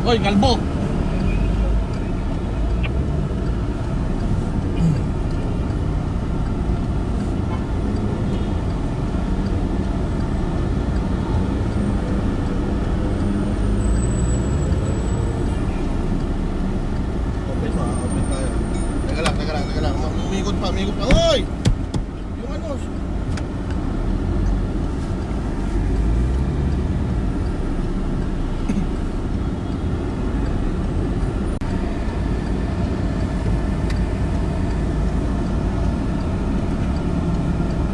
Hoy, kalbo! Umikot pa. Hoy! Yung ano?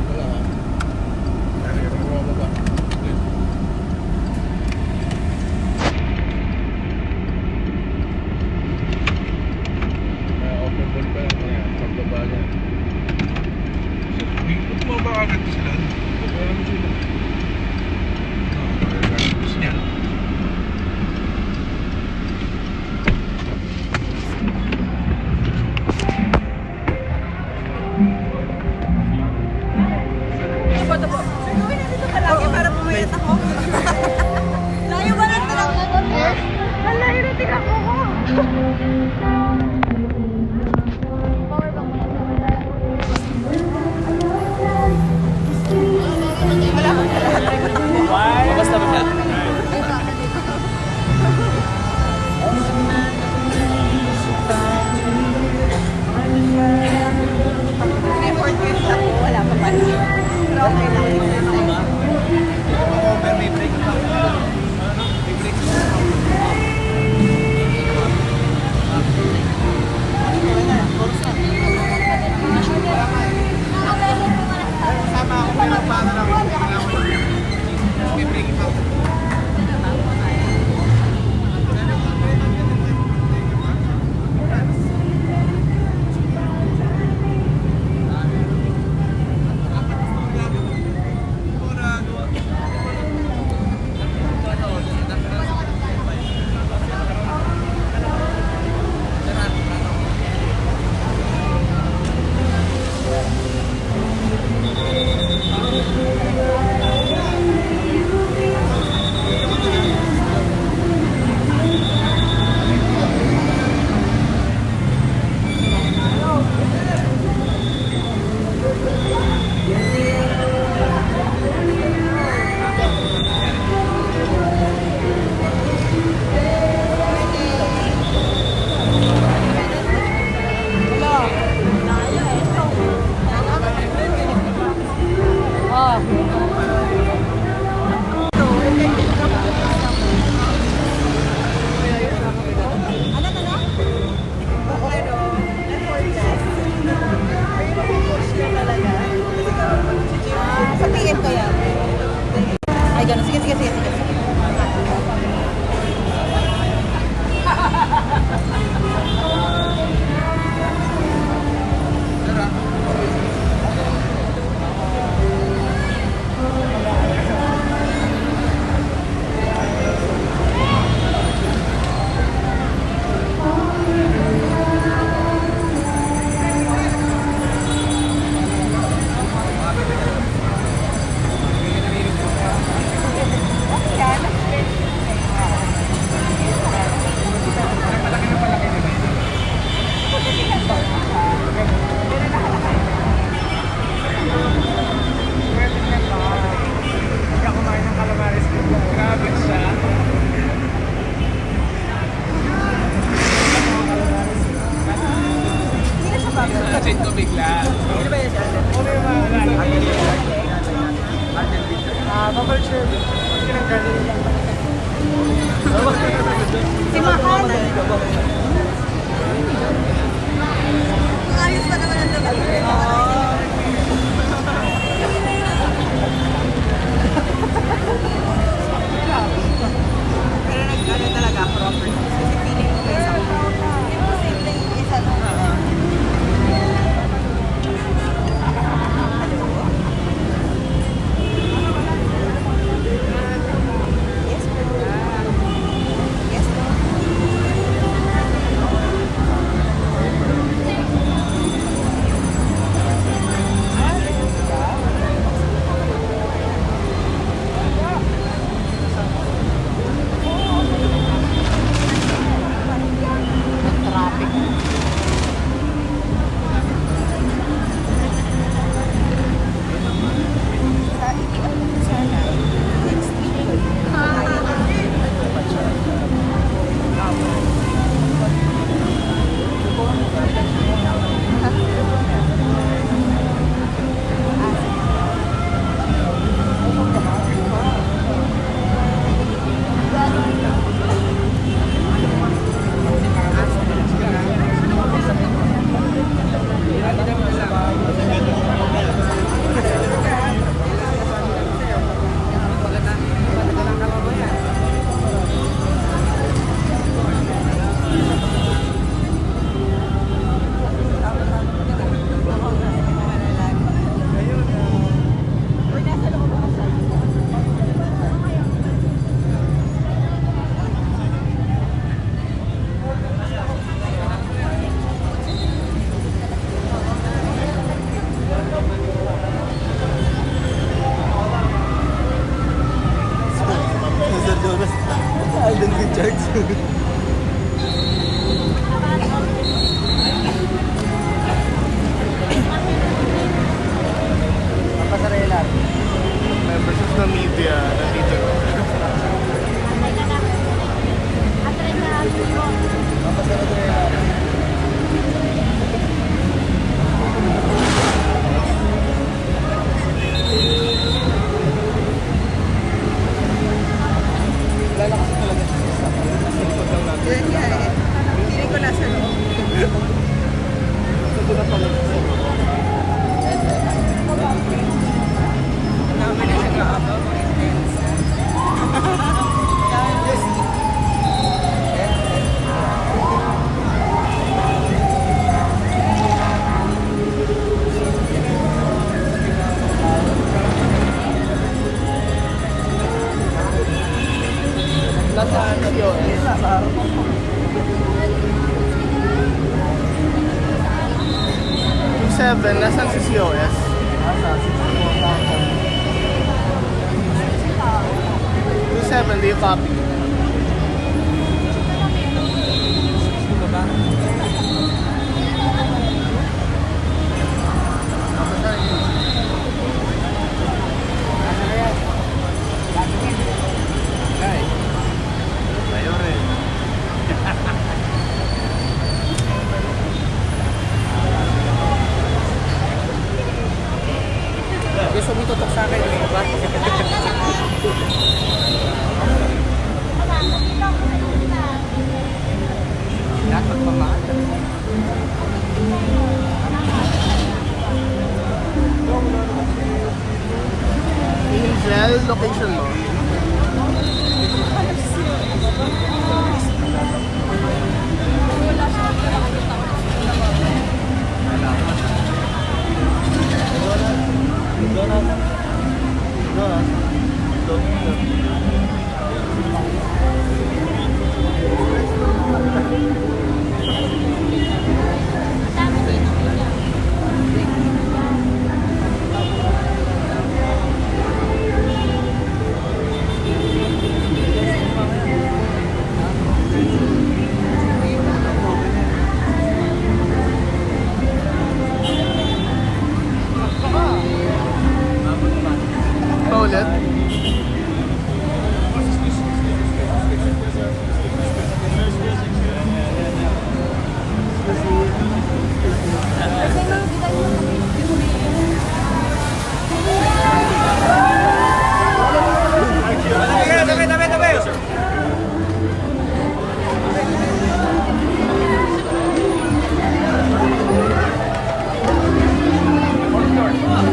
Wala ha? Open ball pa lang yan. Pagbaba niya. Bumaba agad sila. Bumaba sila. Gusto niya. Gawin na dito palagi para pumayat ako. Layo ba natin ako? Ang layo natin ako. Basta ba siya? Effort ko yung ako. Wala pa pala. Pero okay lang. May break pa. May break pa. Sama ako pero paano lang. May break pa. Sa PM ko yan. Ay, gano'n. Sige. Check ko bigla. Ano ba yan siya? Bubble shirt. Si Mahal. Ayos pa naman ang dagat. Pero nag-ano talaga proper. Kasi feeling ko may isang imposible yung isa no. Yes, bro. Yes, bro. 2.7, nasan si COS? 2.7, do you copy? Gusto mo tutok sa akin, di ba? Dapat pamahal. Angel, location mo? Paulit?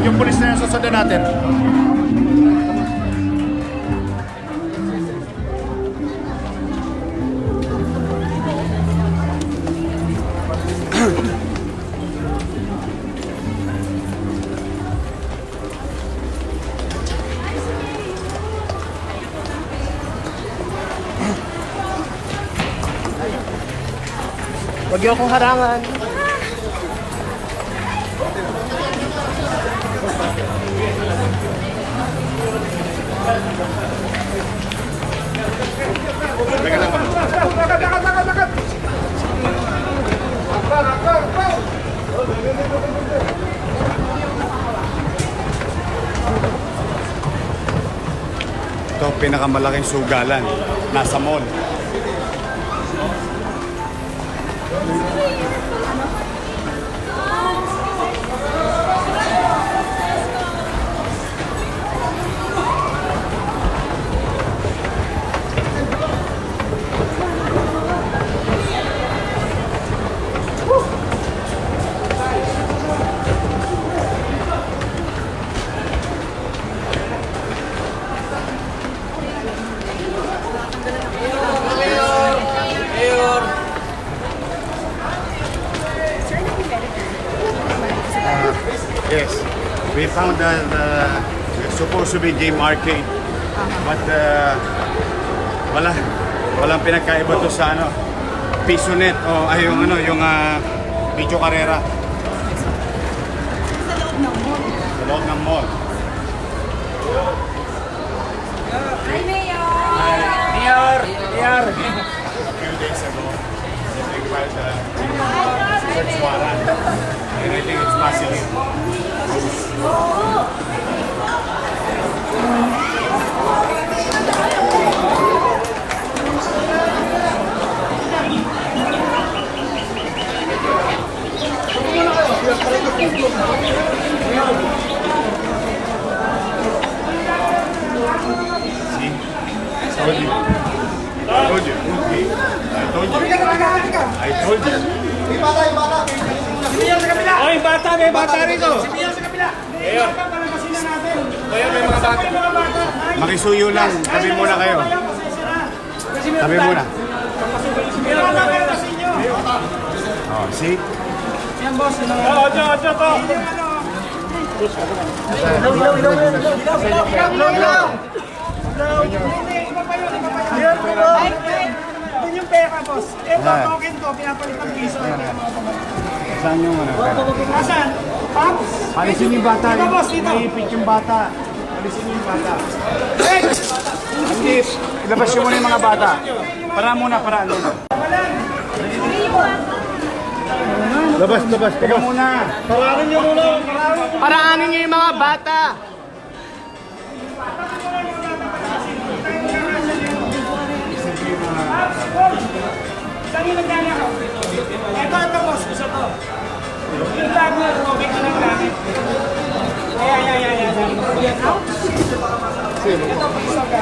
Yung pulis na yung susundan natin. Huwag niyo akong harangan. Ito, pinakamalaking sugalan. Nasa mall. Yes, we found supposed to be game arcade, but walang pinagkaiba to sa ano, Pisonet o ay yung ano, yung video karera. Sa loob ng mall. Hi, Mayor! A few days ago, they filed a search warrant, and I think it's possible. See? Told you. I told you. I told you. Oy, bata, may bata rito. Makisuyo lang. Tabi muna kayo. Tabi muna. Oh, see? Yun yung pera, boss. Ito, Ah. token ko, pinapalit ng piso. Ito yung mga token. Saan yung ano? Nasaan? Pops? Alisin yung bata. Dito, boss, dito. Naipit yung bata. Alisin yung bata. Hindi. Ilabas nyo muna yung mga bata. Para muna. Labas. Teka muna. Pararin nyo muna. Paraanin niyo yung mga bata. Saan yung naglalakaw? Ito, boss. Isa to. Yung tag na token ko lang gamit. Yan to.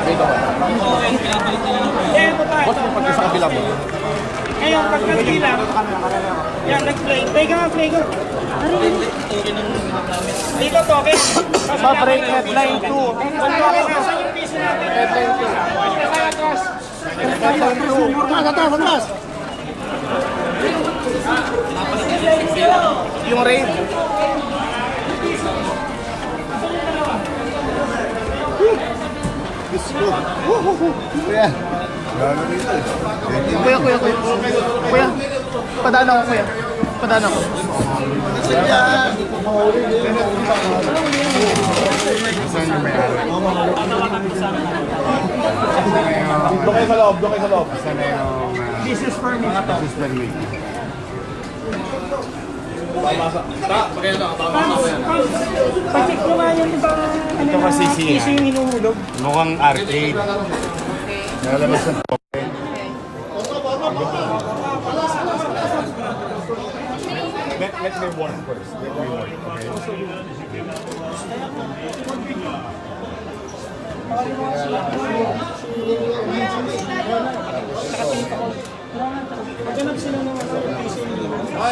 Ito. Ngayon, pag nagkila, yan, nag-play. Play ka. Dito, token. Break headline 2. Nasaan yung piso natin? Atras. Yung raid. Kuya. Gano dito eh. Kuya. Padaan ako, kuya. Padaan ako. Saan yung may-ari? Doon kayo sa loob. Saan na yung Business permit. business permit? Pacheck mo nga yung ibang Ito kasi siya. piso yung hinuhulog. Mukhang arcade. Nalalabas ng token. Let me work first. Okay? Maghanap sila ng piso yung hinuhulog.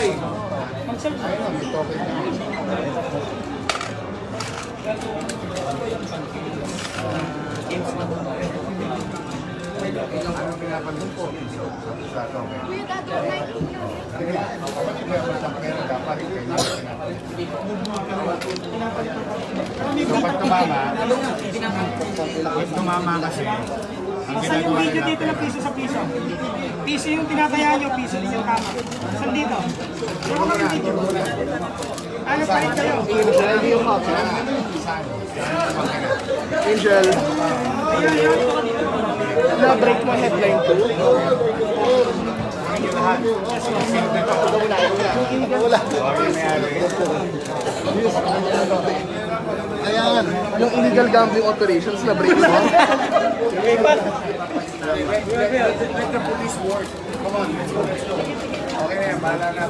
Ano pinapandun po? Sa token. So pag tumama kasi, ang Saan yung ginagawa video nila, dito na piso sa piso? Piso yung tinataya nyo, piso din yung tama. Saan dito? Ano kami video? Ano pa rin kayo? Angel. Na-break mo headline 2. Ayan. Yung illegal gambling operations na break mo. let the police work. Come on, let's go. Okay na yan, bahala na.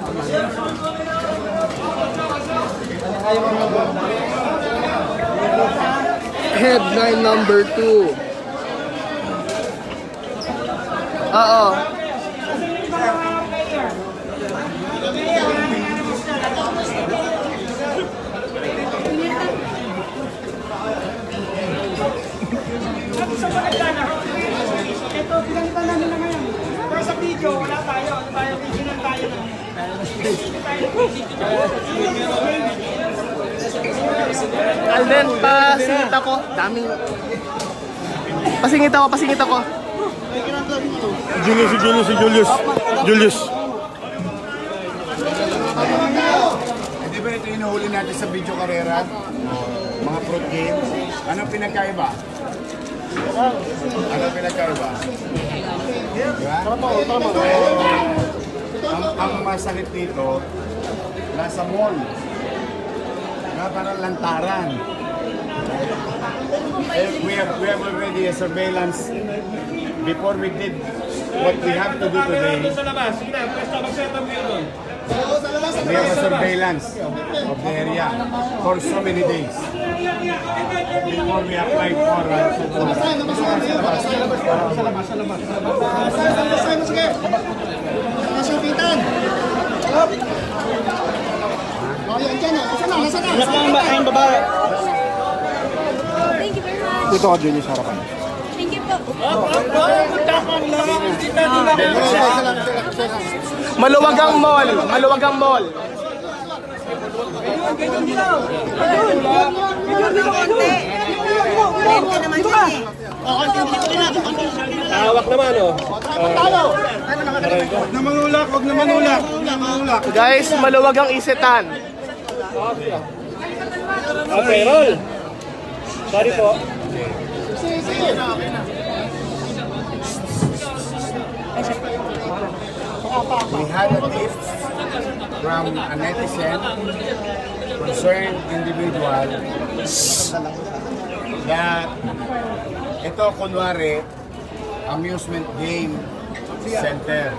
Headline number 2. Oo. Sa maganda na. Ito, pinalitan namin na ngayon. Pero sa video, wala tayo. Ano tayo? Video lang tayo na. Alden, pasingit ako. Daming... Pasingit ako. Julius. Hindi ba ito hinuhuli natin sa video karera? Mga fruit games? Anong pinagkaiba? Diba? Ang masakit dito, nasa mall. Parang lantaran. We have already a surveillance before we did what we have to do today. We have a surveillance of the area for so many days before we apply for Thank you very much. Dito ka, Julius, harapan. Thank you po. Maluwagang mall. Lente naman yun eh. Hawak naman, oh. Huwag na manulak, huwag na manulak. Guys, maluwag ang isitan. Okay, roll. Sorry po. We had a tip from a netizen, concerned individual, that ito kunwari amusement game center.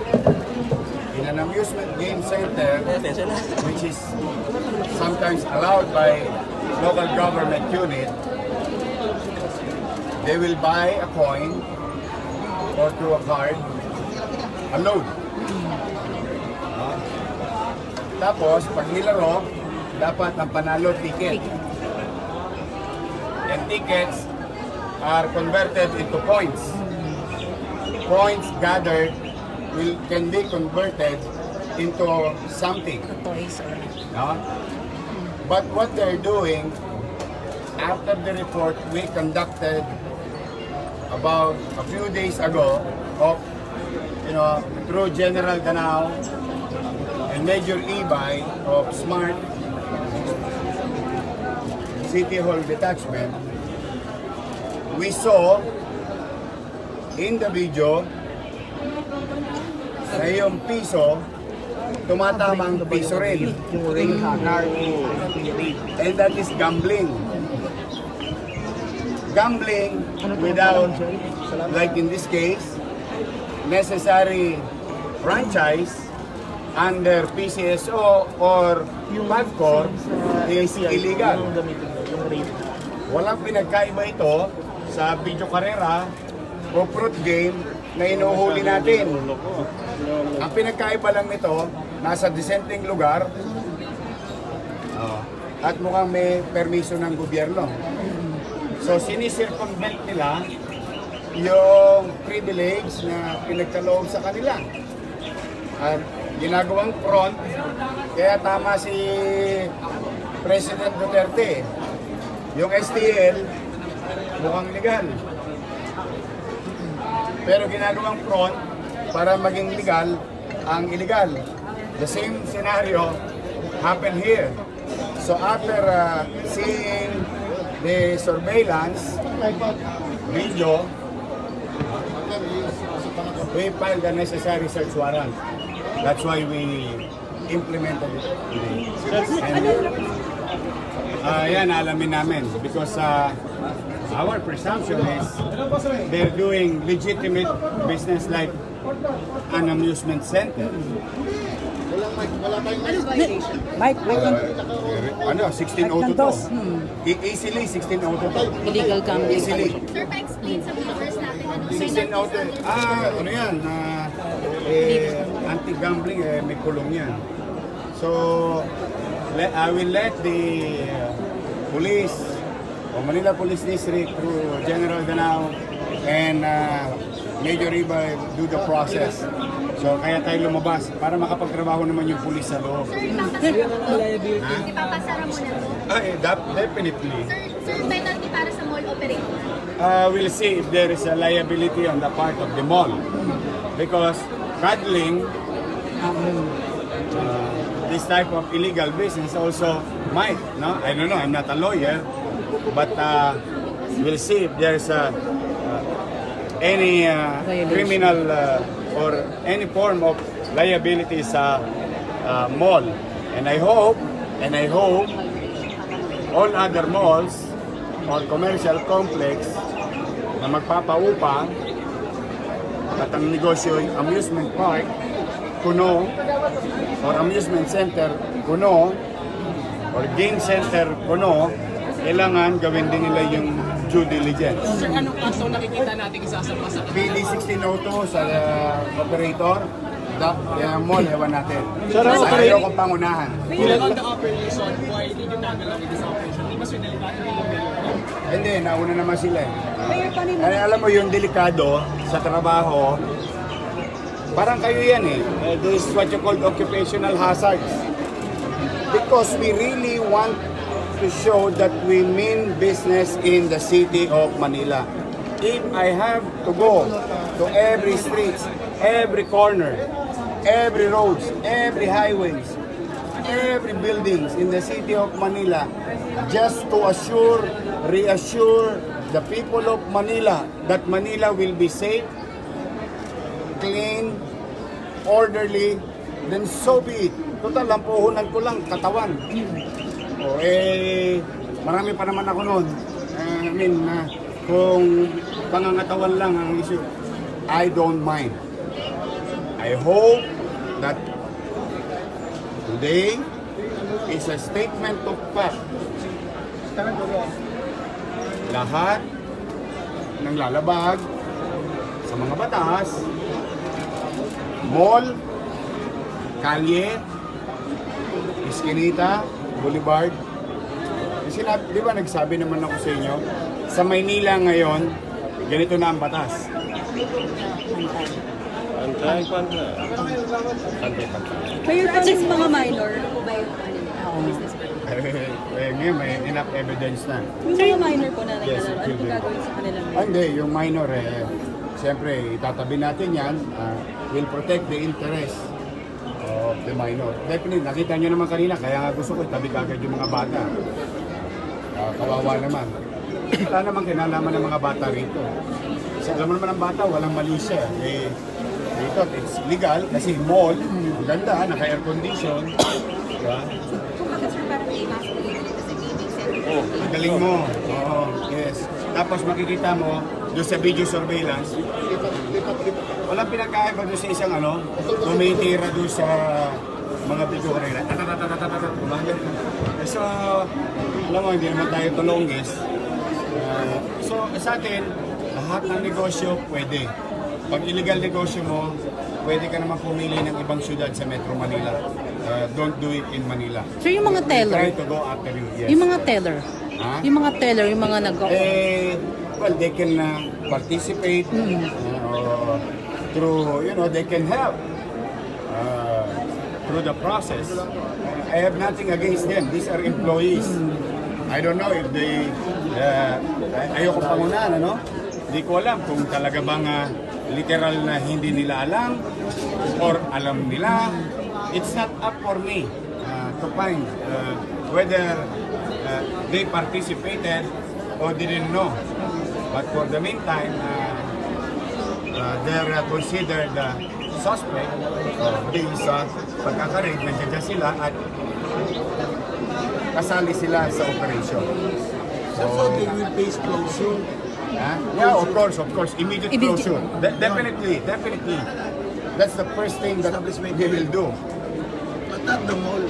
In an amusement game center, which is sometimes allowed by local government unit, they will buy a coin or through a card, a load. Tapos, pag nilaro, dapat ang panalo ticket. And tickets are converted into points. Points gathered can be converted into something. No? But what they're doing, after the report we conducted about a few days ago of, through General Danao and Major Ibay of Smart City Hall Detachment, we saw in the video na yung piso, tumatamang piso rin. And that is gambling. Gambling without, like in this case, necessary franchise under PCSO or PAGCOR is illegal. Walang pinagkaiba ito sa video karera o fruit game na inuhuli natin. Ang pinagkaiba lang nito, nasa dissenting lugar at mukhang may permiso ng gobyerno. So sinisircumvent nila yung privilege na pinagkaloob sa kanila. At ginagawang front, kaya tama si President Duterte. Yung STL, mukhang legal. Pero ginagawang front para maging legal ang illegal. The same scenario happened here. So after seeing the surveillance video, we filed the necessary search warrant. That's why we implemented it today. And yan, alamin namin because our presumption is they're doing legitimate business like an amusement center. Mike, 1602 to. Easily 1602. illegal gambling. Easily. Sir, pa-explain sa viewers natin ano 1602. Ano yan? Anti-gambling, may kulong yan. So, I will let the police o Manila Police District through General Danao and Major Ibay do the process. So kaya tayo lumabas para makapagtrabaho naman yung pulis sa loob. Sir, ipapasara mo na to? Definitely. Sir, penalty para sa mall operator? We'll see if there is a liability on the part of the mall. Because peddling, this type of illegal business also might, no? I don't know, I'm not a lawyer, but we'll see if there's any criminal or any form of liability sa mall. And I hope all other malls or commercial complex na magpapaupa at ang negosyo yung amusement park, kuno, or amusement center, kuno, or game center, kuno, kailangan gawin din nila yung due diligence. Sir, anong kaso nakikita natin isasampa sa PD 1602 sa operator, mall, ewan natin. Sir, Sa operator- ayaw kong pangunahan. on the operation, why did you tackle with this operation? Di ba sir, delikado yung Hindi, nauna naman sila eh. Ay, alam mo yung delikado sa trabaho, parang kayo yan eh. This is what you call occupational hazards. Because we really want to show that we mean business in the city of Manila. if I have to go to every streets, every corner, every roads, every highways, every buildings in the city of Manila, just to reassure the people of Manila that Manila will be safe, clean, orderly, then so be it. Total, lampuhunan ko lang, katawan. Marami pa naman ako noon. Kung pangangatawan lang ang issue, I don't mind. I hope that today is a statement of fact. Lahat ng lalabag sa mga batas, mall, kalye, Eskinita, Boulevard. Kasi di ba nagsabi naman ako sa inyo, sa Maynila ngayon, ganito na ang batas. Mayor po sa mga minor, po ba yung business po? Ngayon may enough evidence na. Yung mga minor po na Yes, nagkaroon, ano po gagawin sa kanila? Hindi, yung minor siyempre itatabi natin yan, will protect the interest of the minor. Definitely, nakita nyo naman kanina, kaya nga gusto ko itabi kagad yung mga bata. Kawawa naman. Wala namang kinalaman ng mga bata rito. Kasi alam mo naman ang bata, walang mali siya. Dito, it's legal kasi mall, ang ganda, naka-air condition. Diba? Bakit sir parang may masculinity kasi gaming center? Ang galing mo. Oo, yes. Tapos makikita mo, doon sa video surveillance, walang pinagkaiba doon sa isang tumitira doon sa mga video kanila. So, alam mo, hindi naman tayo tulongis. So, sa atin, lahat ng negosyo pwede. Pag illegal negosyo mo, pwede ka naman pumili ng ibang syudad sa Metro Manila. Don't do it in Manila. So yung mga teller, Try to go after you. Yes. yung mga teller, Ha? yung mga teller, yung mga Well, they can participate through, they can help through the process. I have nothing against them. These are employees. I don't know if they, ayoko pangunahan, Hindi ko alam kung talaga bang literal na hindi nila alam or alam nila. It's not up for me to find whether they participated or didn't know. But for the meantime, they're considered suspect of this pagkakarig. Nandiyan sila at kasali sila sa operation. So they will face closure. Yeah, of course. Immediate closure. Definitely. That's the first thing that they will do. But not the mall.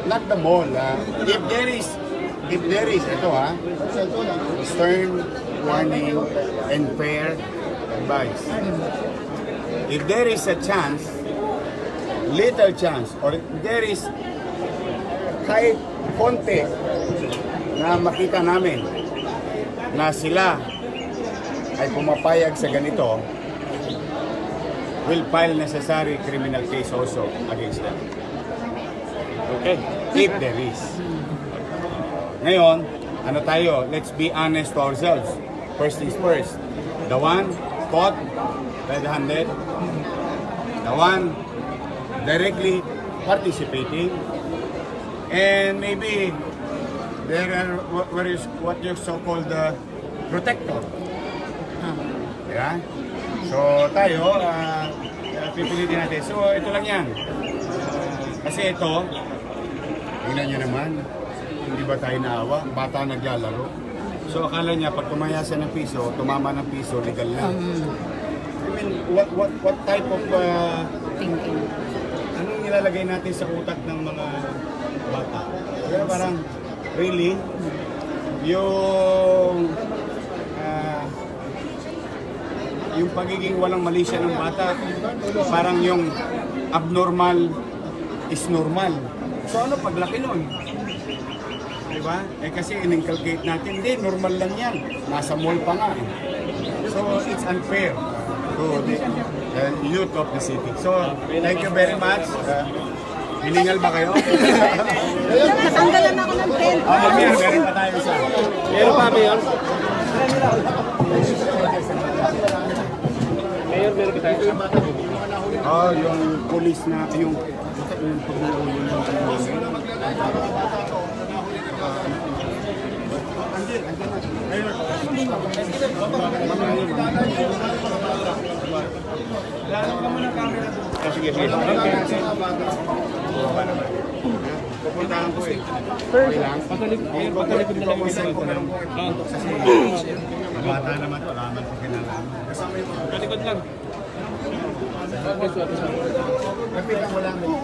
Not the mall. If there is, stern warning and fair advice. If there is a chance, little chance, or if there is kahit konti na makita namin na sila ay pumapayag sa ganito, will file necessary criminal case also against them. Okay? If there is. Ngayon, tayo? Let's be honest to ourselves. First things first. The one caught red-handed, the one directly participating, and maybe there are what you so-called the protector. Yeah? So tayo, pipilitin natin. So ito lang yan. Kasi ito, tingnan nyo naman, hindi ba tayo naawa? Bata naglalaro. So akala niya pag tumaya siya ng piso, tumama ng piso, legal na. I mean, what type of thinking. anong nilalagay natin sa utak ng mga bata? Pero parang, really, yung pagiging walang malisya ng bata, parang yung abnormal is normal. So ano paglaki nun? Diba? Kasi in-inculcate natin, hindi, normal lang yan. Nasa mall pa nga. So it's unfair to the youth of the city. So thank you very much. Hiningal ba kayo? Natanggalan ako ng pen. Meron pa tayo isa. Meron pa, Mayor. Mayor, meron ba tayo? Yung police na, yung pagbubulo ng Sige. pupuntahan ko eh. Pagkalikod na lang yung result. Bata naman to, laman ko kinalaman. Pagkalikod lang. Kapitan mo lang.